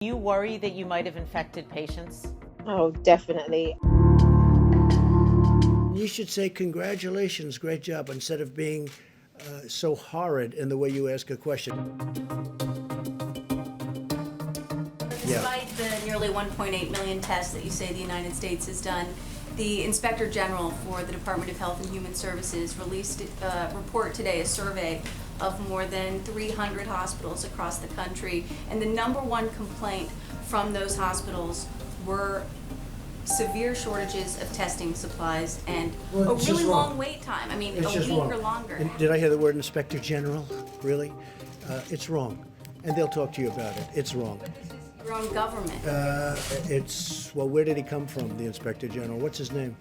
You worry that you might have infected patients? Oh, definitely. You should say congratulations, great job, instead of being so horrid in the way you ask a question. Despite the nearly 1.8 million tests that you say the United States has done, the Inspector General for the Department of Health and Human Services released a report today, a survey of more than 300 hospitals across the country, and the number one complaint from those hospitals were severe shortages of testing supplies and a really long wait time. I mean, a week or longer. Did I hear the word Inspector General? Really? It's wrong. And they'll talk to you about it. It's wrong. But this is your own government. Well, where did he come from, the Inspector General? What's his name?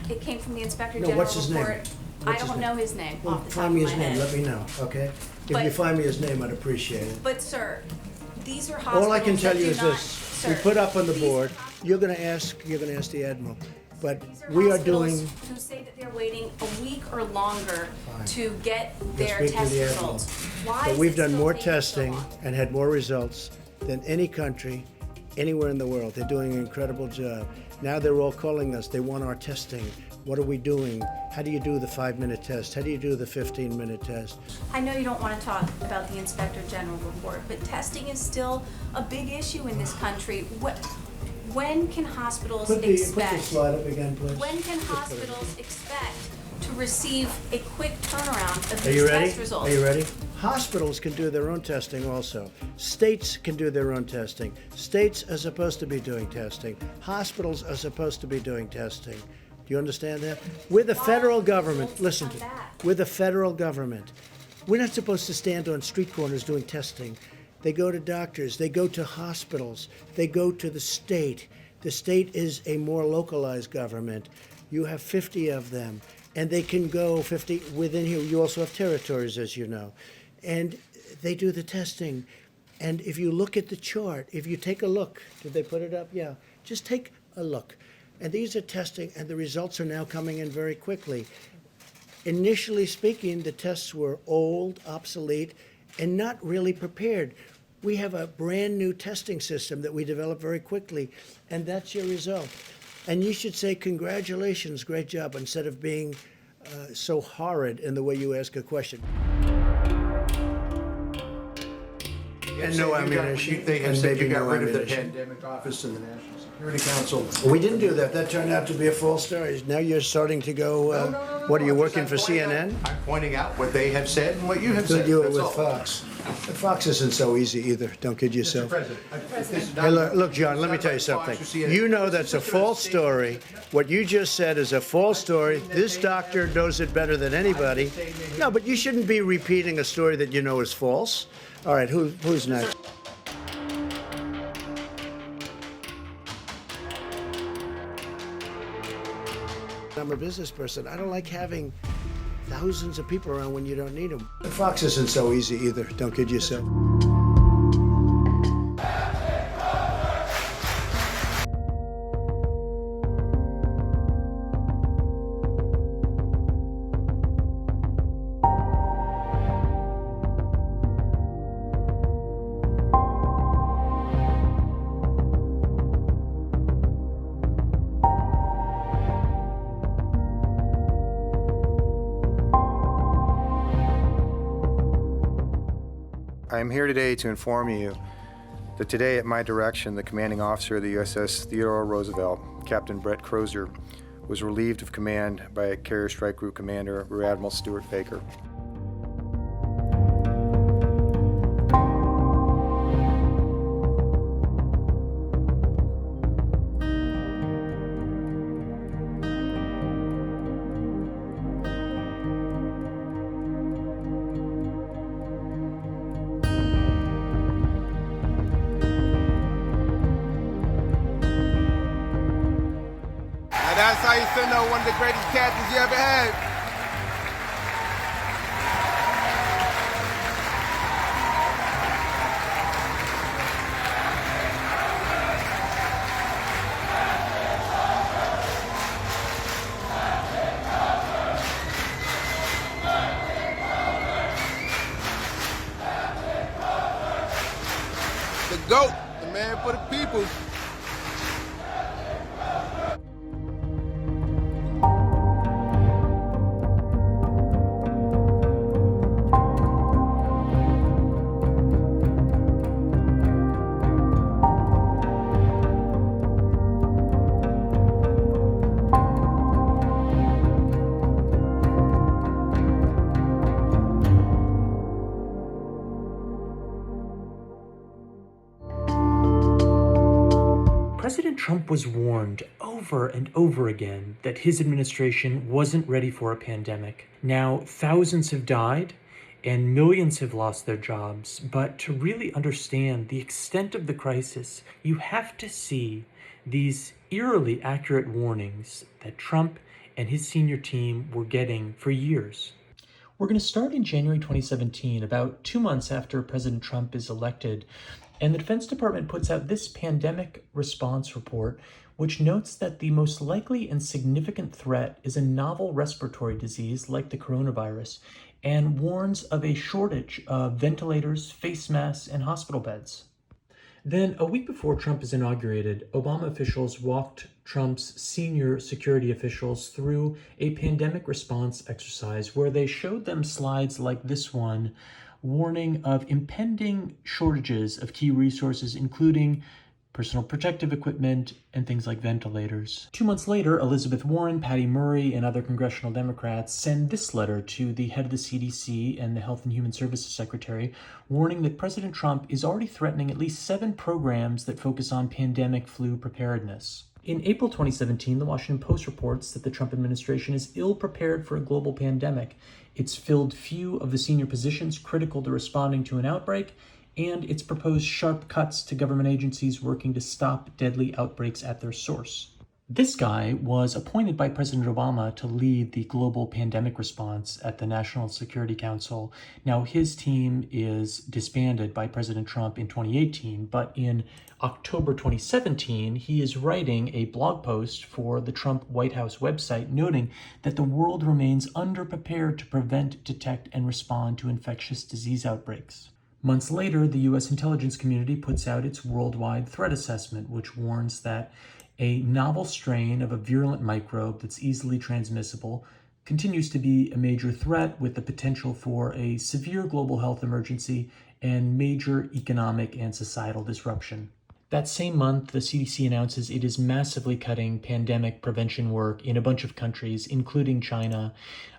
It came from the Inspector No, General what's his name? report. What's I his don't name? know his name Well, off the top find me of his my name. head. Let me know, okay? If But- you find me his name, I'd appreciate it. But sir, these are hospitals All I can tell that you do is not- this: sir, we put up on the these board. hospitals- You're going to ask the Admiral, but these are we are hospitals doing. who say that they're waiting a week or longer Fine. to get You'll their speak to test the Admiral. results. Why But is we've it done still more taking so testing long? and had more results than any country anywhere in the world. They're doing an incredible job. Now they're all calling us. They want our testing. What are we doing? How do you do the 5-minute test? How do you do the 15-minute test? I know you don't want to talk about the Inspector General report, but testing is still a big issue in this country. When can hospitals Put the expect? slide up again, please. When can Just put it up. hospitals expect to receive a quick turnaround of Are you these ready? test results? Are you ready? Hospitals can do their own testing also. States can do their own testing. States are supposed to be doing testing. Hospitals are supposed to be doing testing. Do you understand that? We're the federal government. Listen to me. We're the federal government. We're not supposed to stand on street corners doing testing. They go to doctors. They go to hospitals. They go to the state. The state is a more localized government. You have 50 of them, and they can go 50 within here. You also have territories, as you know, and they do the testing. And if you look at the chart, if you take a look, did they put it up? Yeah, just take a look. And these are testing, and the results are now coming in very quickly. Initially speaking, the tests were old, obsolete, and not really prepared. We have a brand new testing system that we developed very quickly, and that's your result. And you should say congratulations, great job, instead of being so horrid in the way you ask a question. And no ammunition. They have and said maybe you got no rid of the ammunition. pandemic office in the National Security Council. We didn't do that. That turned out to be a false story. Now you're starting to go, what, are you working for CNN? I'm pointing out what they have said and what you have Good said. you were That's with all. Fox. But Fox isn't so easy either. Don't kid Mr. yourself. President, this is not Hey, about- look, John, this let is me not tell you about something. Fox or CNN. You know that's a This is gonna false stay- story. What you just said is a false story. This doctor knows it better than anybody. No, but you shouldn't be repeating a story that you know is false. All right, who's next? I'm a business person. I don't like having thousands of people around when you don't need them. Fox isn't so easy either. Don't kid yourself. I am here today to inform you that today, at my direction, the commanding officer of the USS Theodore Roosevelt, Captain Brett Crozier, was relieved of command by Carrier Strike Group Commander Rear Admiral Stuart Baker. And that's how you send out one of the greatest captains you ever had. The GOAT, the man put for the people. President Trump was warned over and over again that his administration wasn't ready for a pandemic. Now, thousands have died and millions have lost their jobs. But to really understand the extent of the crisis, you have to see these eerily accurate warnings that Trump and his senior team were getting for years. We're going to start in January 2017, about 2 months after President Trump is elected. And the Defense Department puts out this pandemic response report, which notes that the most likely and significant threat is a novel respiratory disease like the coronavirus, and warns of a shortage of ventilators, face masks, and hospital beds. Then, a week before Trump is inaugurated, Obama officials walked Trump's senior security officials through a pandemic response exercise where they showed them slides like this one, warning of impending shortages of key resources, including personal protective equipment and things like ventilators. 2 months later, Elizabeth Warren, Patty Murray, and other congressional Democrats send this letter to the head of the CDC and the Health and Human Services Secretary, warning that President Trump is already threatening at least 7 programs that focus on pandemic flu preparedness. In April 2017, the Washington Post reports that the Trump administration is ill-prepared for a global pandemic. It's filled few of the senior positions critical to responding to an outbreak, and it's proposed sharp cuts to government agencies working to stop deadly outbreaks at their source. This guy was appointed by President Obama to lead the global pandemic response at the National Security Council. Now, his team is disbanded by President Trump in 2018, but in October 2017, he is writing a blog post for the Trump White House website, noting that the world remains underprepared to prevent, detect, and respond to infectious disease outbreaks. Months later, the U.S. intelligence community puts out its worldwide threat assessment, which warns that a novel strain of a virulent microbe that's easily transmissible continues to be a major threat with the potential for a severe global health emergency and major economic and societal disruption. That same month, the CDC announces it is massively cutting pandemic prevention work in a bunch of countries, including China.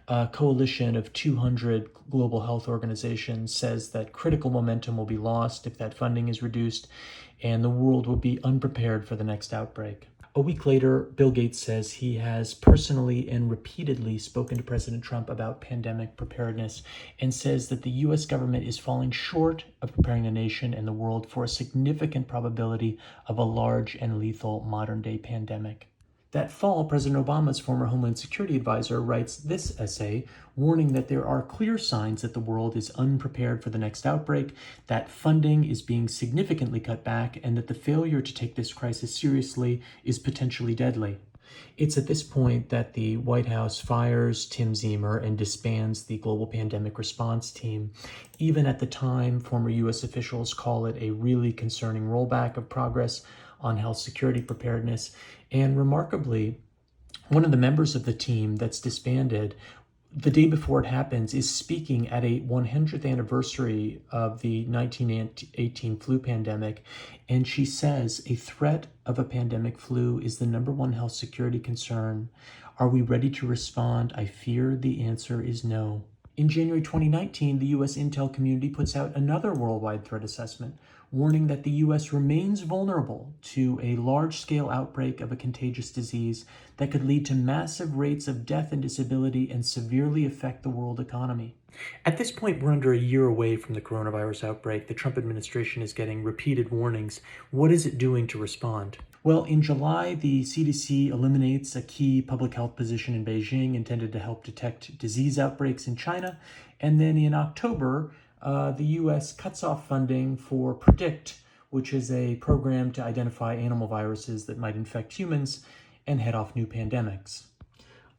A coalition of 200 global health organizations says that critical momentum will be lost if that funding is reduced, and the world will be unprepared for the next outbreak. A week later, Bill Gates says he has personally and repeatedly spoken to President Trump about pandemic preparedness and says that the U.S. government is falling short of preparing the nation and the world for a significant probability of a large and lethal modern-day pandemic. That fall, President Obama's former Homeland Security advisor writes this essay, warning that there are clear signs that the world is unprepared for the next outbreak, that funding is being significantly cut back, and that the failure to take this crisis seriously is potentially deadly. It's at this point that the White House fires Tim Ziemer and disbands the global pandemic response team. Even at the time, former U.S. officials call it a really concerning rollback of progress on health security preparedness. And remarkably, one of the members of the team that's disbanded, the day before it happens, is speaking at a 100th anniversary of the 1918 flu pandemic. And she says, a threat of a pandemic flu is the number one health security concern. Are we ready to respond? I fear the answer is no. In January 2019, the U.S. intel community puts out another worldwide threat assessment, warning that the U.S. remains vulnerable to a large-scale outbreak of a contagious disease that could lead to massive rates of death and disability and severely affect the world economy. At this point, we're under a year away from the coronavirus outbreak. The Trump administration is getting repeated warnings. What is it doing to respond? Well, in July, the CDC eliminates a key public health position in Beijing intended to help detect disease outbreaks in China. And then in October, the U.S. cuts off funding for PREDICT, which is a program to identify animal viruses that might infect humans and head off new pandemics.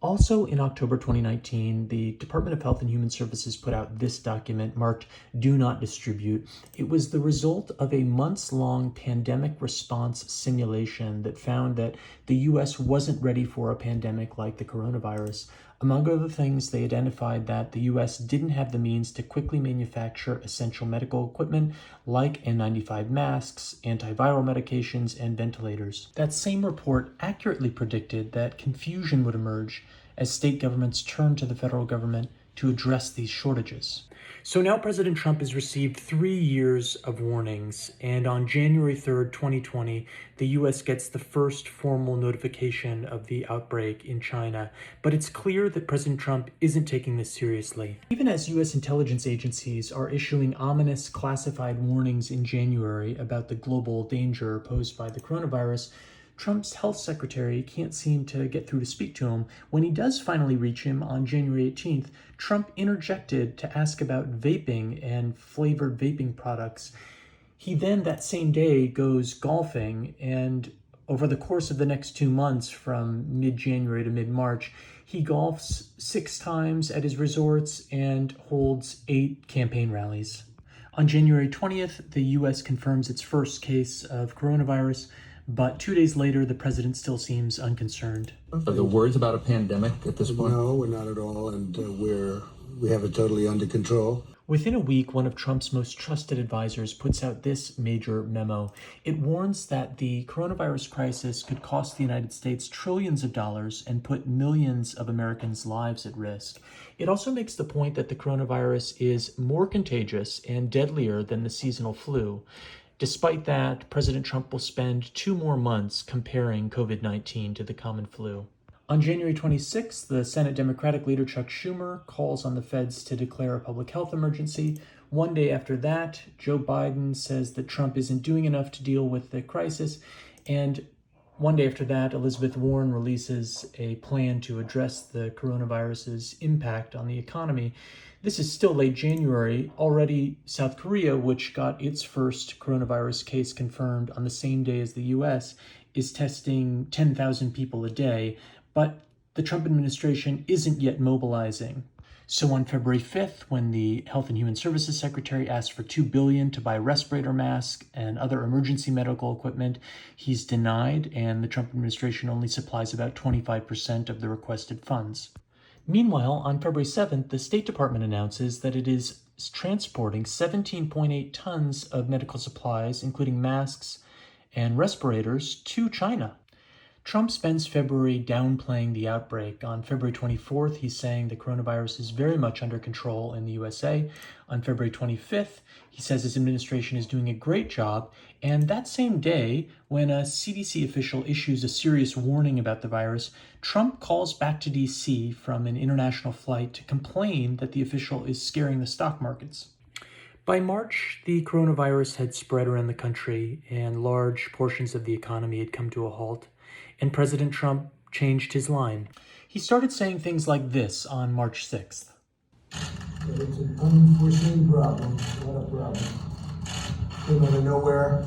Also, in October 2019, the Department of Health and Human Services put out this document marked Do Not Distribute. It was the result of a months-long pandemic response simulation that found that the U.S. wasn't ready for a pandemic like the coronavirus. Among other things, they identified that the U.S. didn't have the means to quickly manufacture essential medical equipment like N95 masks, antiviral medications, and ventilators. That same report accurately predicted that confusion would emerge as state governments turned to the federal government to address these shortages. So now President Trump has received 3 years of warnings, and on January 3rd, 2020, the U.S. gets the first formal notification of the outbreak in China. But it's clear that President Trump isn't taking this seriously. Even as U.S. intelligence agencies are issuing ominous classified warnings in January about the global danger posed by the coronavirus, Trump's health secretary can't seem to get through to speak to him. When he does finally reach him on January 18th, Trump interjected to ask about vaping and flavored vaping products. He then, that same day, goes golfing, and over the course of the next 2 months, from mid-January to mid-March, he golfs 6 times at his resorts and holds 8 campaign rallies. On January 20th, the U.S. confirms its first case of coronavirus, but 2 days later, the president still seems unconcerned. Are there words about a pandemic at this point? No, we're not at all, and we have it totally under control. Within a week, one of Trump's most trusted advisors puts out this major memo. It warns that the coronavirus crisis could cost the United States trillions of dollars and put millions of Americans' lives at risk. It also makes the point that the coronavirus is more contagious and deadlier than the seasonal flu. Despite that, President Trump will spend 2 more months comparing COVID-19 to the common flu. On January 26th, the Senate Democratic leader Chuck Schumer calls on the feds to declare a public health emergency. 1 day after that, Joe Biden says that Trump isn't doing enough to deal with the crisis. And 1 day after that, Elizabeth Warren releases a plan to address the coronavirus's impact on the economy. This is still late January. Already, South Korea, which got its first coronavirus case confirmed on the same day as the U.S., is testing 10,000 people a day, but the Trump administration isn't yet mobilizing. So on February 5th, when the Health and Human Services Secretary asked for $2 billion to buy respirator masks and other emergency medical equipment, he's denied, and the Trump administration only supplies about 25% of the requested funds. Meanwhile, on February 7th, the State Department announces that it is transporting 17.8 tons of medical supplies, including masks and respirators, to China. Trump spends February downplaying the outbreak. On February 24th, he's saying the coronavirus is very much under control in the USA. On February 25th, he says his administration is doing a great job. And that same day, when a CDC official issues a serious warning about the virus, Trump calls back to D.C. from an international flight to complain that the official is scaring the stock markets. By March, the coronavirus had spread around the country, and large portions of the economy had come to a halt. And President Trump changed his line. He started saying things like this on March 6th. It's an unforeseen problem, not a problem. Came out of nowhere.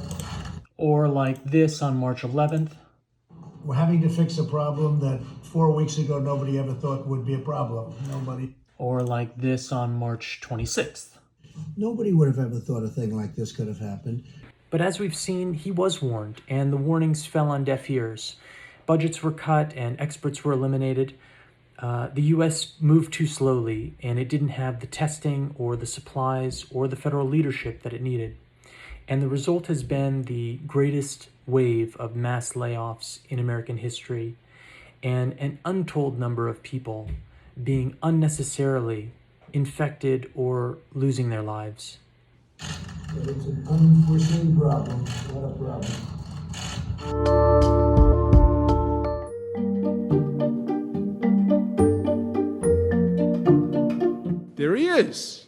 Or like this on March 11th. We're having to fix a problem that 4 weeks ago nobody ever thought would be a problem. Nobody. Or like this on March 26th. Nobody would have ever thought a thing like this could have happened. But as we've seen, he was warned, and the warnings fell on deaf ears. Budgets were cut and experts were eliminated. The U.S. moved too slowly, and it didn't have the testing or the supplies or the federal leadership that it needed. And the result has been the greatest wave of mass layoffs in American history, and an untold number of people being unnecessarily infected or losing their lives. It's an unforeseen problem, not a problem. There he is,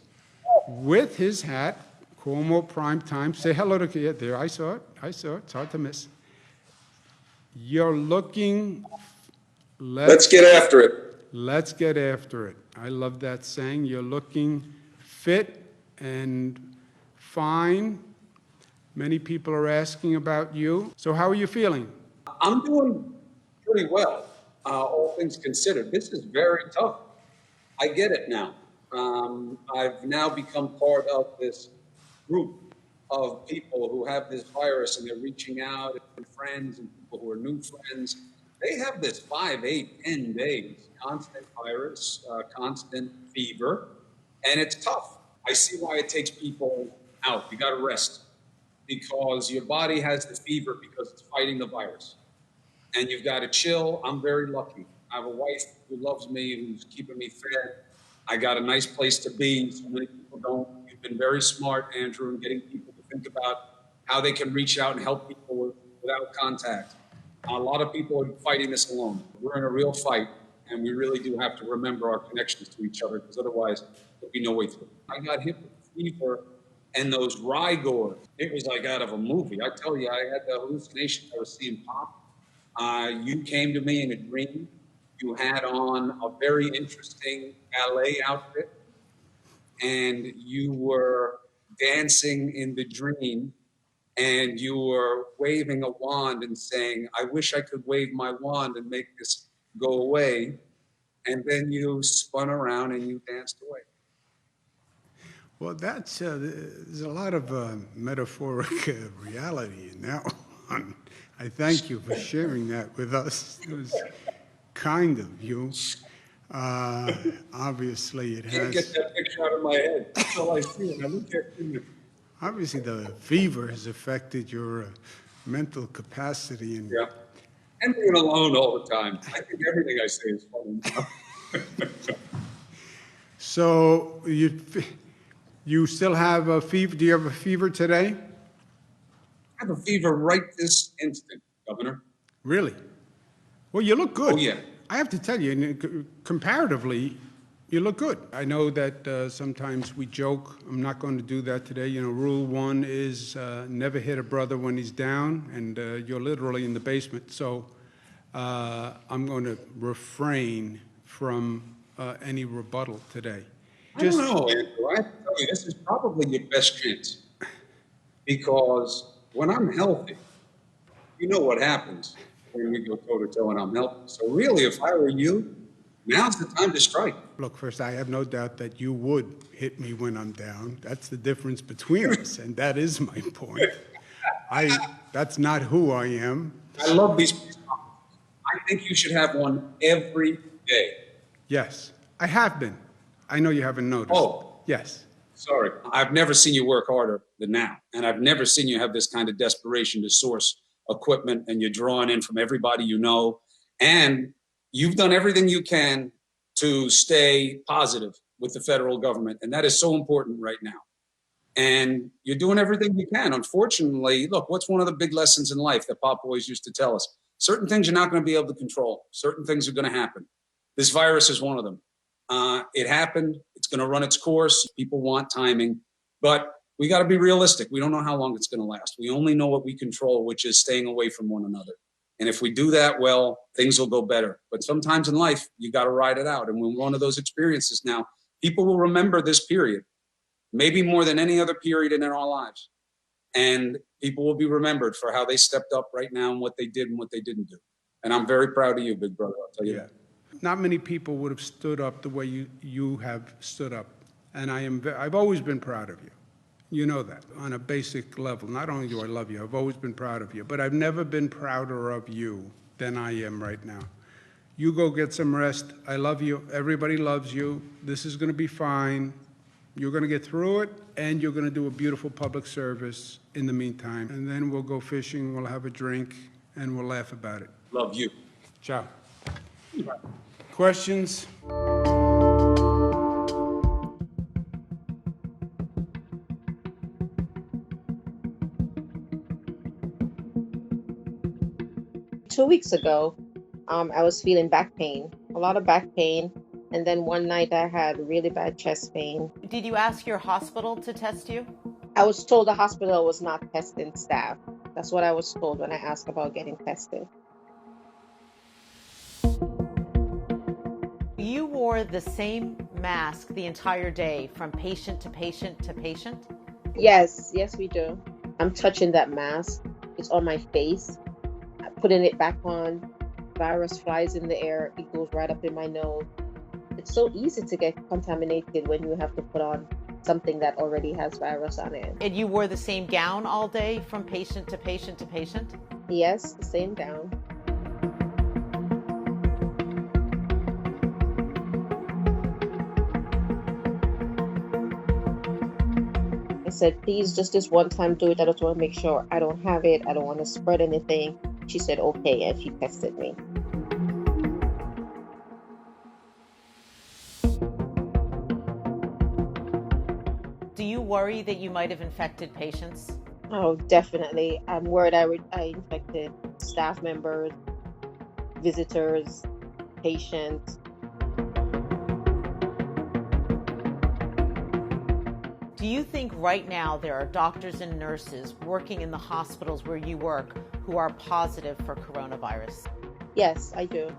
with his hat, Cuomo prime time. Say hello to kid. There, I saw it. It's hard to miss. You're looking. Let's get after it. Let's get after it. I love that saying. You're looking fit and fine. Many people are asking about you. So how are you feeling? I'm doing pretty well. all things considered. This is very tough. I get it now. I've now become part of this group of people who have this virus, and they're reaching out, and friends and people who are new friends. They have this 5, 8, 10 days, constant virus, constant fever, and it's tough. I see why it takes people out. You got to rest because your body has the fever because it's fighting the virus. And you've got to chill. I'm very lucky. I have a wife who loves me, who's keeping me fed. I got a nice place to be. So many people don't. You've been very smart, Andrew, in getting people to think about how they can reach out and help people without contact. A lot of people are fighting this alone. We're in a real fight, and we really do have to remember our connections to each other, because otherwise there'll be no way through. I got hit with fever and those rigors. It was like out of a movie. I tell you, I had the hallucination. I was seeing pop. You came to me in a dream. You had on a very interesting ballet outfit, and you were dancing in the dream, and you were waving a wand and saying, I wish I could wave my wand and make this go away. And then you spun around and you danced away. Well, that's there's a lot of metaphoric reality in that one. I thank you for sharing that with us. It was kind of you. Obviously, it I can't has. get that picture out of my head. That's all I see. I look at you. Obviously, the fever has affected your mental capacity. And yeah. And being alone all the time. I think everything I say is funny. So you still have a fever? Do you have a fever today? I have a fever right this instant, Governor. Really? Well, you look good. Oh, yeah. I have to tell you, comparatively, you look good. I know that sometimes we joke. I'm not going to do that today. You know, rule 1 is never hit a brother when he's down, and you're literally in the basement. So I'm going to refrain from any rebuttal today. I don't know, Andrew. I have to tell you, this is probably your best chance. Because when I'm healthy, you know what happens when we go toe-to-toe and I'm healthy. So really, if I were you, now's the time to strike. Look, first, I have no doubt that you would hit me when I'm down. That's the difference between us, and that is my point. That's not who I am. I love these press conferences. I think you should have one every day. Yes, I have been. I know you haven't noticed. Oh. Yes. Sorry. I've never seen you work harder than now. And I've never seen you have this kind of desperation to source equipment, and you're drawing in from everybody you know. And you've done everything you can to stay positive with the federal government. And that is so important right now. And you're doing everything you can. Unfortunately, look, what's one of the big lessons in life that Pop always used to tell us? Certain things you're not going to be able to control. Certain things are going to happen. This virus is one of them. It happened. It's going to run its course. People want timing. But we got to be realistic. We don't know how long it's going to last. We only know what we control, which is staying away from one another. And if we do that well, things will go better. But sometimes in life, you got to ride it out. And we're one of those experiences now. People will remember this period, maybe more than any other period in our lives. And people will be remembered for how they stepped up right now and what they did and what they didn't do. And I'm very proud of you, big brother. I'll tell you that. Not many people would have stood up the way you have stood up. And I've always been proud of you. You know that on a basic level. Not only do I love you, I've always been proud of you. But I've never been prouder of you than I am right now. You go get some rest. I love you. Everybody loves you. This is going to be fine. You're going to get through it, and you're going to do a beautiful public service in the meantime. And then we'll go fishing, we'll have a drink, and we'll laugh about it. Love you. Ciao. Questions? Two weeks ago, I was feeling back pain, a lot of back pain. And then one night I had really bad chest pain. Did you ask your hospital to test you? I was told the hospital was not testing staff. That's what I was told when I asked about getting tested. You wore the same mask the entire day from patient to patient to patient? Yes, we do. I'm touching that mask. It's on my face. I'm putting it back on. virus flies in the air, it goes right up in my nose. It's so easy to get contaminated when you have to put on something that already has virus on it. And you wore the same gown all day from patient to patient to patient? Yes, the same gown. I said, please, just this one time, do it. I just want to make sure I don't have it. I don't want to spread anything. She said, okay, and she tested me. Do you worry that you might have infected patients? Oh, definitely. I'm worried I infected staff members, visitors, patients. Do you think right now there are doctors and nurses working in the hospitals where you work who are positive for coronavirus? Yes, I do.